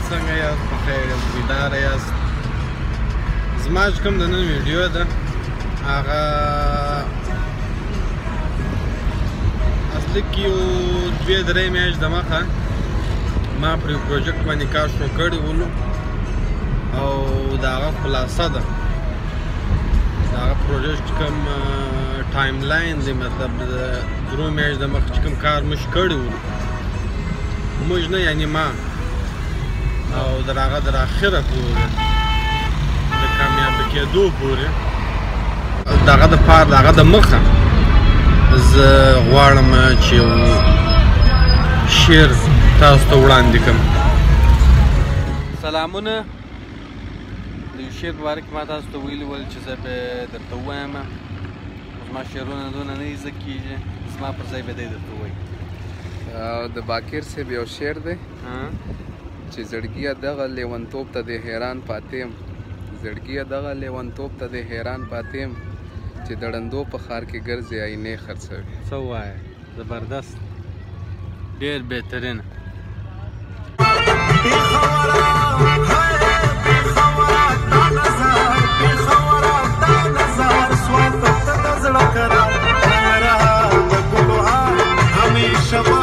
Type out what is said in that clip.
څنګه یاست؟ بخیر یاست؟ بیداره یاست؟ زما چې کوم د نن ویډیو ده هغه اصلي کې یو 2-3 میاشت دمخه ما پر یو پروژیکټ باندې کار شروع کړی ولو او د هغه خلاصه ده د هغه پروژیکټ کوم ټایم لاین دی مطلب د 3 میاشت دمخه چې کوم کار موږ کړی ولو موږ نه یعنی ما او در هغه در اخره پورې د کامیابه کېدو پورې دغه د پاره د هغه د مخه زه غواړم چې یو شعر تاسو ته وړاندې کړم. سلامونه. د یو شعر په باره کې ما تاسو ته ویلي ول چې زه به درته ووایم زما شعرونه دونه نه زده کېږي زما پر ځای به دی درته ووایي. د باقر صاحب یو شعر دی چې زړګیه دغه لیونتوب ته دې حیران پاتیم زړګیه دغه لیونتوب ته دې حیران پاتیم چې د ړندو په ښار کې ګرځې آینې خرڅوي. څه ووایه؟ زبردست، ډېر بهترینه. همیشه